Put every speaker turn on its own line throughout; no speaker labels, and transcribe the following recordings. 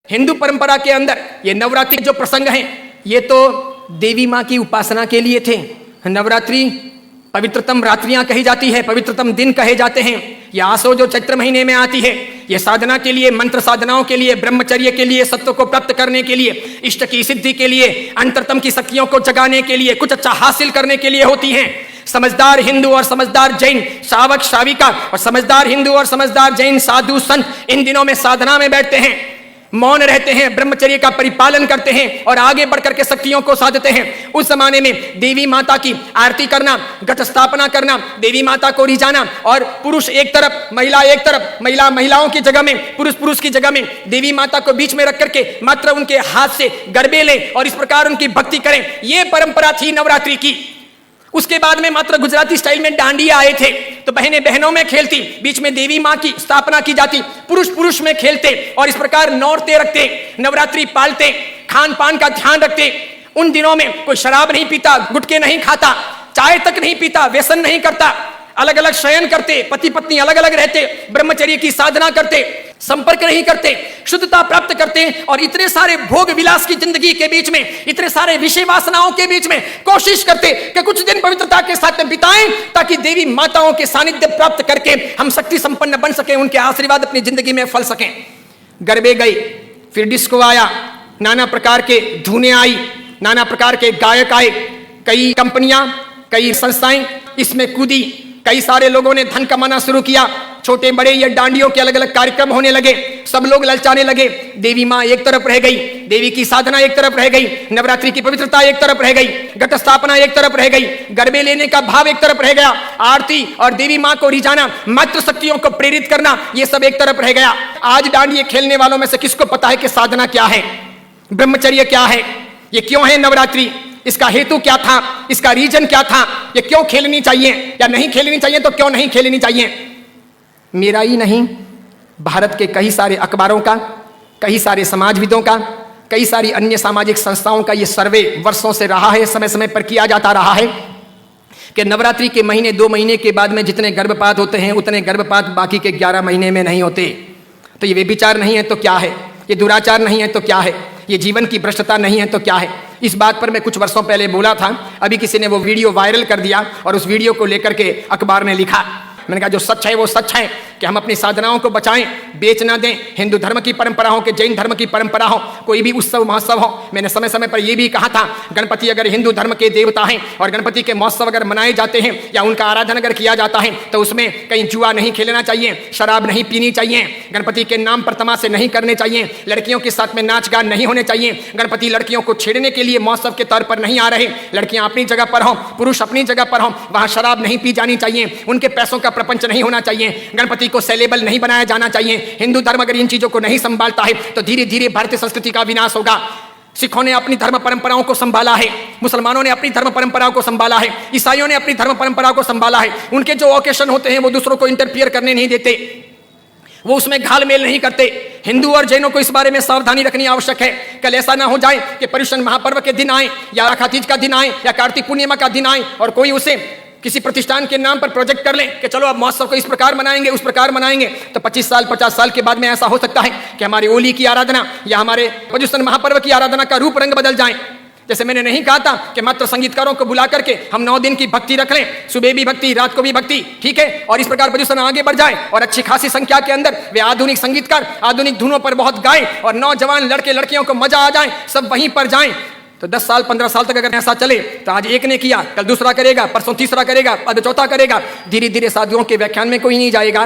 हिंदू परंपरा के अंदर ये नवरात्रि जो प्रसंग हैं ये तो देवी माँ की उपासना के लिए थे। नवरात्रि पवित्रतम रात्रियां कही जाती है, पवित्रतम दिन कहे जाते हैं। ये आसो जो चैत्र महीने में आती है, ये साधना के लिए, मंत्र साधनाओं के लिए, ब्रह्मचर्य के लिए, सत्व को प्राप्त करने के लिए, इष्ट की सिद्धि के लिए, अंतरतम की शक्तियों को जगाने के लिए, कुछ अच्छा हासिल करने के लिए होती हैं। समझदार हिंदू और समझदार जैन श्रावक श्राविका और समझदार हिंदू और समझदार जैन साधु संत इन दिनों में साधना में बैठते हैं, मौन रहते हैं, ब्रह्मचर्य का परिपालन करते हैं और आगे बढ़कर के शक्तियों को साधते हैं। उस जमाने में देवी माता की आरती करना, घट स्थापना करना, देवी माता को रिझाना और पुरुष एक तरफ महिला एक तरफ, महिलाओं की जगह में पुरुष की जगह में देवी माता को बीच में रख करके मात्र उनके हाथ से गरबे लें और इस प्रकार उनकी भक्ति करें, यह परंपरा थी नवरात्रि की। उसके बाद में मात्र गुजराती स्टाइल में डांडिया आए थे, तो बहनें बहनों में खेलती, बीच में देवी माँ की स्थापना की जाती, पुरुष में खेलते और इस प्रकार नौरते रखते, नवरात्रि पालते, खान पान का ध्यान रखते। उन दिनों में कोई शराब नहीं पीता, गुटखे नहीं खाता, चाय तक नहीं पीता, व्यसन नहीं करता, अलग अलग शयन करते, पति पत्नी अलग अलग रहते, ब्रह्मचर्य की साधना करते, संपर्क नहीं करते, शुद्धता प्राप्त करते और इतने सारे भोग विलास की जिंदगी के बीच में, इतने सारे विषय वासनाओं के बीच में कोशिश करते कि कुछ दिन पवित्रता के साथ बिताएं ताकि देवी माताओं के सानिध्य प्राप्त करके हम शक्ति संपन्न बन सके, उनके आशीर्वाद अपनी जिंदगी में फल सकें। गरबे गए, फिर डिस्को आया, नाना प्रकार के धुनें आई, नाना प्रकार के गायक आए, कई कंपनियां, कई संस्थाएं इसमें कूदी, कई सारे लोगों ने धन कमाना शुरू किया, छोटे बड़े ये डांडियों के अलग अलग कार्यक्रम होने लगे, सब लोग ललचाने लगे। देवी माँ एक तरफ रह गई, देवी की साधना एक तरफ रह गई, नवरात्रि की पवित्रता एक तरफ रह गई, घट स्थापना एक तरफ रह गई, गरबे लेने का भाव एक तरफ रह गया, आरती और देवी माँ को रिझाना, मातृ शक्तियों को प्रेरित करना, ये सब एक तरफ रह गया। आज डांडिये खेलने वालों में से किसको पता है कि साधना क्या है, ब्रह्मचर्य क्या है, ये क्यों है नवरात्रि, इसका हेतु क्या था, इसका रीजन क्या था, ये क्यों खेलनी चाहिए या नहीं खेलनी चाहिए, तो क्यों नहीं खेलनी चाहिए। मेरा ही नहीं, भारत के कई सारे अखबारों का, कई सारे समाजविदों का, कई सारी अन्य सामाजिक संस्थाओं का ये सर्वे वर्षों से रहा है, समय समय पर किया जाता रहा है कि नवरात्रि के महीने 2 महीने के बाद में जितने गर्भपात होते हैं उतने गर्भपात बाकी के 11 महीने में नहीं होते। तो ये व्यभिचार नहीं है तो क्या है, ये दुराचार नहीं है तो क्या है, ये जीवन की भ्रष्टता नहीं है तो क्या है। इस बात पर मैं कुछ वर्षों पहले बोला था, अभी किसी ने वो वीडियो वायरल कर दिया और उस वीडियो को लेकर के अखबार ने लिखा। मैंने कहा जो सच है वो सच है कि हम अपनी साधनाओं को बचाएं, बेच ना दें। हिंदू धर्म की परंपरा हो कि जैन धर्म की परंपरा हो, कोई भी उत्सव महोत्सव हो, मैंने समय समय पर यह भी कहा था गणपति अगर हिंदू धर्म के देवता हैं और गणपति के महोत्सव अगर मनाए जाते हैं या उनका आराधन अगर किया जाता है तो उसमें कहीं जुआ नहीं खेलना चाहिए, शराब नहीं पीनी चाहिए, गणपति के नाम पर तमाशे नहीं करने चाहिए, लड़कियों के साथ में नाच गान नहीं होने चाहिए, गणपति लड़कियों को छेड़ने के लिए महोत्सव के तौर पर नहीं आ रहे, लड़कियां अपनी जगह पर हों, पुरुष अपनी जगह पर हों, वहां शराब नहीं पी जानी चाहिए, उनके पैसों का प्रपंच नहीं होना चाहिए, गणपति को सेलेबल नहीं बनाया जाना चाहिए। हिंदू धर्म अगर इन चीजों को नहीं संभालता है तो धीरे धीरे भारतीय संस्कृति का विनाश होगा। सिखों ने अपनी धर्म परंपराओं को संभाला है, मुसलमानों ने अपनी धर्म परंपराओं को संभाला है, ईसाइयों ने अपनी धर्म परंपराओं को संभाला है। उनके जो ओकेशन होते हैं वो दूसरों को इंटरफियर करने नहीं देते, वो उसमें घालमेल नहीं करते। हिंदू और जैनों को इस बारे में सावधानी रखनी आवश्यक है। कल ऐसा ना हो जाए कि पर्युषण महापर्व के दिन आए या आखा तीज का दिन आए या कार्तिक पूर्णिमा का दिन आए और कोई उसे किसी प्रतिष्ठान के नाम पर प्रोजेक्ट कर लें कि चलो अब महोत्सव को इस प्रकार मनाएंगे, उस प्रकार मनाएंगे, तो 25 साल 50 साल के बाद में ऐसा हो सकता है कि हमारी होली की आराधना या हमारे पर्युषण महापर्व की आराधना का रूप रंग बदल जाए। जैसे मैंने नहीं कहा था कि मात्र संगीतकारों को बुला करके हम 9 दिन की भक्ति रख लें, सुबह भी भक्ति, रात को भी भक्ति, ठीक है, और इस प्रकार पर्युषण आगे बढ़ जाए और अच्छी खासी संख्या के अंदर वे आधुनिक संगीतकार आधुनिक धुनों पर बहुत गाएं और नौजवान लड़के लड़कियों को मजा आ जाए, सब वहीं पर जाएं। तो 10 साल 15 साल तक अगर ऐसा चले तो आज एक ने किया, कल दूसरा करेगा, परसों तीसरा करेगा, अब चौथा करेगा, धीरे धीरे साधुओं के व्याख्यान में कोई नहीं जाएगा,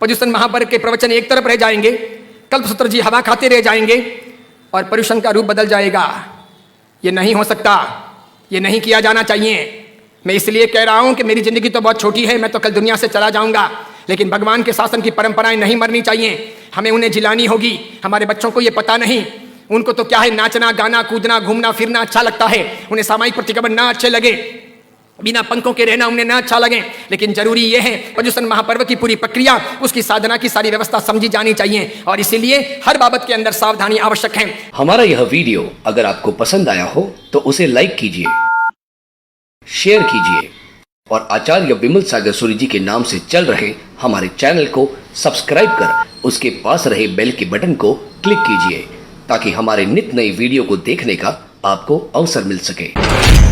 पर्युषण महापर्व के प्रवचन एक तरफ रह जाएंगे, कल्पसूत्र जी हवा खाते रह जाएंगे और पर्युषण का रूप बदल जाएगा। ये नहीं हो सकता, ये नहीं किया जाना चाहिए। मैं इसलिए कह रहा हूं कि मेरी जिंदगी तो बहुत छोटी है, मैं तो कल दुनिया से चला जाऊंगा, लेकिन भगवान के शासन की परंपराएं नहीं मरनी चाहिए, हमें उन्हें जिलानी होगी। हमारे बच्चों को ये पता नहीं, उनको तो क्या है, नाचना गाना कूदना घूमना फिरना अच्छा लगता है, उन्हें सामाजिक प्रतिक्रमण ना अच्छे लगे, बिना पंखों के रहना उन्हें ना अच्छा लगे, लेकिन जरूरी यह है पर्युषण महापर्व की पूरी प्रक्रिया, उसकी साधना की सारी व्यवस्था समझी जानी चाहिए और इसीलिए हर बाबत के अंदर सावधानी आवश्यक है।
हमारा यह वीडियो अगर आपको पसंद आया हो तो उसे लाइक कीजिए, शेयर कीजिए और आचार्य विमल सागर सूरी जी के नाम से चल रहे हमारे चैनल को सब्सक्राइब कर उसके पास रहे बेल के बटन को क्लिक कीजिए ताकि हमारे नित नई वीडियो को देखने का आपको अवसर मिल सके।